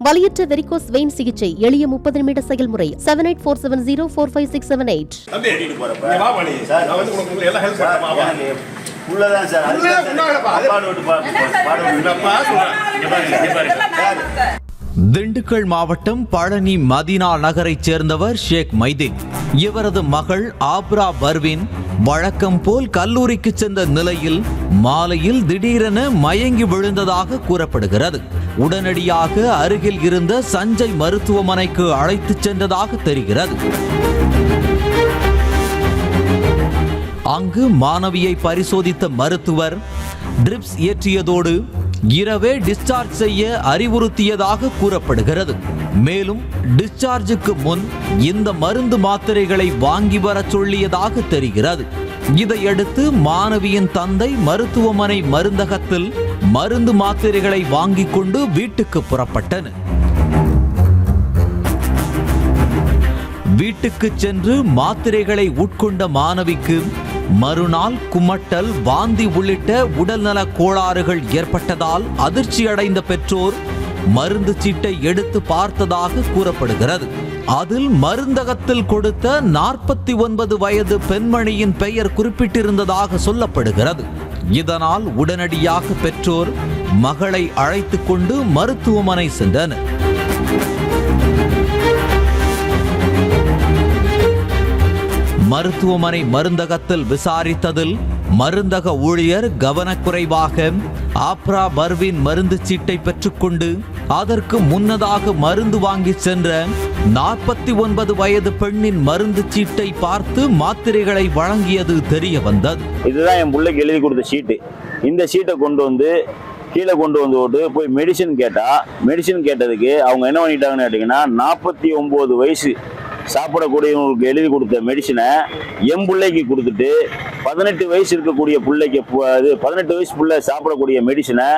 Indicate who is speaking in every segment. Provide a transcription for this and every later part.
Speaker 1: வலியற்ற varicose vein சிகிச்சை எளிய 30 நிமிட செயல்முறை 7847045678.
Speaker 2: திண்டுக்கல் மாவட்டம் பழனி மதீனா நகரைச் சேர்ந்தவர் ஷேக் மைதீன். இவரது மகள் ஆப்ரா பர்வீன் வழக்கம் போல் கல்லூரிக்கு சென்ற நிலையில் மாலையில் திடீரென மயங்கி விழுந்ததாக கூறப்படுகிறது. உடனடியாக அருகில் இருந்த சஞ்சய் மருத்துவமனைக்கு அழைத்துச் சென்றதாக தெரிகிறது. அங்கு மாணவியை பரிசோதித்த மருத்துவர் ட்ரிப்ஸ் ஏற்றியதோடு இரவே டிஸ்சார்ஜ் செய்ய அறிவுறுத்தியதாக கூறப்படுகிறது. மேலும் டிஸ்சார்ஜுக்கு முன் இந்த மருந்து மாத்திரைகளை வாங்கி வர சொல்லியதாக தெரிகிறது. இதையடுத்து மாணவியின் தந்தை மருத்துவமனை மருந்தகத்தில் மருந்து மாத்திரைகளை வாங்கிக் கொண்டு வீட்டுக்கு புறப்பட்டனர். வீட்டுக்கு சென்று மாத்திரைகளை உட்கொண்ட மாணவிக்கு மறுநாள் குமட்டல், வாந்தி உள்ளிட்ட உடல்நல கோளாறுகள் ஏற்பட்டதால் அதிர்ச்சியடைந்த பெற்றோர் மருந்து சீட்டை எடுத்து பார்த்ததாக கூறப்படுகிறது. அதில் மருந்தகத்தில் கொடுத்த 49 வயது பெண்மணியின் பெயர் குறிப்பிட்டிருந்ததாக சொல்லப்படுகிறது. இதனால் உடனடியாக பெற்றோர் மகளை அழைத்துக் கொண்டு மருத்துவமனை சென்றனர். மருத்துவமனை மருந்தகத்தில் விசாரித்ததில் மருந்தக ஊழியர் கவனக்குறைவாக ஆப்ரா பர்வீன் மருந்து சீட்டை பெற்றுக்கொண்டு அதற்கு முன்னதாக மருந்து வாங்கி சென்ற 49 வயது பெண்ணின் மருந்து சீட்டை பார்த்து மாத்திரைகளை வழங்கியது தெரிய வந்தது.
Speaker 3: இதுதான் என் பிள்ளைக்கு எழுதி கொடுத்த சீட்டு. இந்த சீட்டை கொண்டு வந்து கீழே கொண்டு வந்து விட்டு போய் மெடிசன் கேட்டதுக்கு அவங்க என்ன பண்ணிட்டாங்கன்னு கேட்டிங்கன்னா 49 வயசு சாப்பிடக்கூடியவங்களுக்கு எழுதி கொடுத்த மெடிசனை என் பிள்ளைக்கு கொடுத்துட்டு 18 வயசு இருக்கக்கூடிய பிள்ளைக்கு 18 வயசு பிள்ளை சாப்பிடக்கூடிய மெடிசனை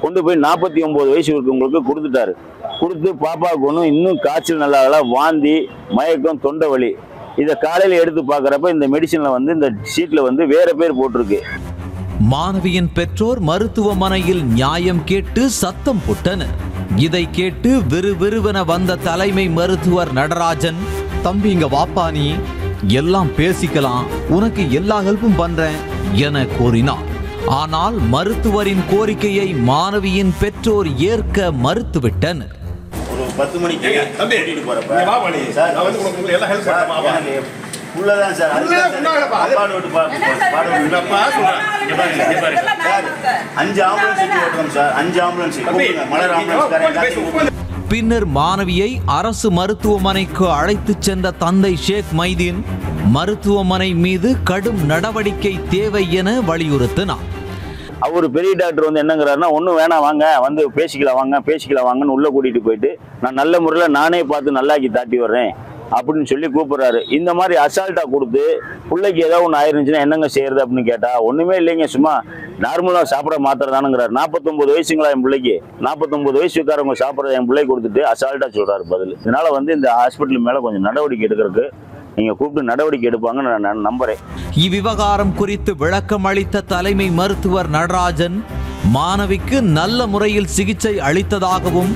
Speaker 3: கொண்டு போய் 49 வயசு இருக்கவங்களுக்கு கொடுத்துட்டாரு. கொடுத்து பாப்பாவுக்கு இன்னும் காய்ச்சல் நல்லா வாந்தி, மயக்கம், தொண்டை வலி. இதை காலையில் எடுத்து பார்க்குறப்ப இந்த மெடிசனில் இந்த சீட்டில் வேற பேர் போட்டிருக்கு.
Speaker 2: மாணவியின் பெற்றோர் மருத்துவமனையில் நியாயம் கேட்டு சத்தம் போட்டனர். இதை கேட்டு விறுவிறுவென வந்த தலைமை மருத்துவர் நடராஜன், தம்பி இங்க வாப்பா, நீ எல்லாம் பேசிக்கலாம், உனக்கு எல்லா ஹெல்ப்பும் பண்றேன் என கூறினார். ஆனால் மருத்துவரின் கோரிக்கையை மாணவியின் பெற்றோர் ஏற்க மறுத்துவிட்டனர்.
Speaker 3: ஒரு 10 மணிக்கு
Speaker 2: பின்னர் மாணவியை அரசு மருத்துவமனைக்கு அழைத்துச் சென்ற தந்தை ஷேக் மைதீன் மருத்துவமனை மீது கடும் நடவடிக்கை தேவை என வலியுறுத்தினார்.
Speaker 3: அவர் பெரிய டாக்டர் என்னங்கிறாருன்னா, ஒன்றும் வேணாம், வாங்க பேசிக்கலாம் வாங்கன்னு உள்ள கூட்டிட்டு போயிட்டு நான் நல்ல முறையில் நானே பார்த்து நல்லாக்கி தாட்டி வர்றேன் அப்படின்னு சொல்லி கூப்பிடுறாரு. இந்த மாதிரி அசால்ட்டா கொடுத்து பிள்ளைக்கு ஏதாவது ஒன்று ஆயிருந்துச்சுன்னா என்னங்க செய்யறது அப்படின்னு கேட்டா ஒண்ணுமே இல்லைங்க, சும்மா நார்மலா சாப்பிட மாத்திரதானுங்கிறாரு. 49 வயசுங்களா என் பிள்ளைக்கு? 49 வயசுக்காரவங்க சாப்பிட்றத என் பிள்ளை கொடுத்துட்டு அசால்ட்டா சொல்றாரு பதில். இதனால இந்த ஹாஸ்பிட்டல் மேல கொஞ்சம் நடவடிக்கை எடுக்கிறதுக்கு நீங்க கூப்பிட்டு நடவடிக்கை எடுப்பாங்கன்னு நான் நம்புறேன்.
Speaker 2: இவ்விவகாரம் குறித்து விளக்கம் அளித்த தலைமை மருத்துவர் நடராஜன், மாணவிக்கு நல்ல முறையில் சிகிச்சை அளித்ததாகவும்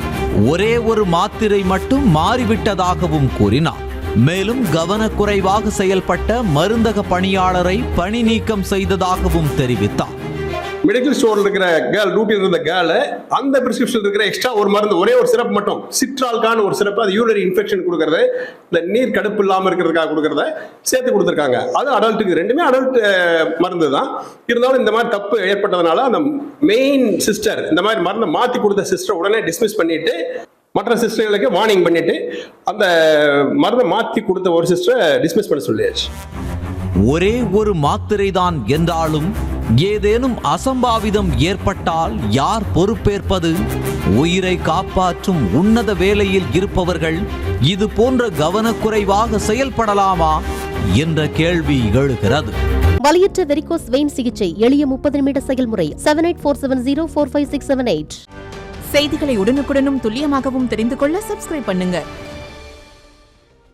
Speaker 2: ஒரே ஒரு மாத்திரை மட்டும் மாறிவிட்டதாகவும் கூறினார். மேலும் கவனக்குறைவாக செயல்பட்ட மருந்தக பணியாளரை பணி நீக்கம் செய்ததாகவும் தெரிவித்தார்.
Speaker 4: மெடிக்கல் ஸ்டோர்ல இருக்கிற கேர்ள், டியூட்டியில் இருந்த கேர்ள், அந்த பிரிஸ்கிரிப்ஷன் இருக்கிற எக்ஸ்ட்ரா ஒரு மருந்து, ஒரே ஒரு சிரப் மட்டும், சிட்ரால்கான ஒரு சிரப், அது யூரினரி இன்ஃபெக்ஷன் கொடுக்கறது, இந்த நீர் கடுப்பு இல்லாமல் இருக்கிறதுக்காக கொடுக்கறத சேர்த்து கொடுத்துருக்காங்க. அது அடல்ட்டுக்கு, ரெண்டுமே அடல்ட் மருந்து தான். இருந்தாலும் இந்த மாதிரி தப்பு ஏற்பட்டதுனால அந்த மெயின் சிஸ்டர் இந்த மாதிரி மருந்தை மாற்றி கொடுத்த சிஸ்டர் உடனே டிஸ்மிஸ் பண்ணிட்டு மற்ற சிஸ்டர்களுக்கு வார்னிங் பண்ணிட்டு அந்த மருந்தை மாற்றி கொடுத்த ஒரு சிஸ்டரை டிஸ்மிஸ் பண்ண சொல்லியாச்சு.
Speaker 2: ஒரே ஒரு மாத்திரை தான் என்றாலும் ஏதேனும் அசம்பாவிதம் ஏற்பட்டால் யார் பொறுப்பேற்பது? உயிரை காப்பாற்றும் உன்னத வேலையில் இருப்பவர்கள் இது போன்ற கவனக்குறைவாக செயல்படலாமா என்ற கேள்வி எழுகிறது.
Speaker 1: வலியற்ற வெரிகோஸ் வெயின் சிகிச்சை எளிய 30 நிமிட செயல்முறை 7847045678.
Speaker 5: செய்திகளை உடனுக்குடனும் துல்லியமாகவும் தெரிந்து கொள்ள சப்ஸ்கிரைப் பண்ணுங்க.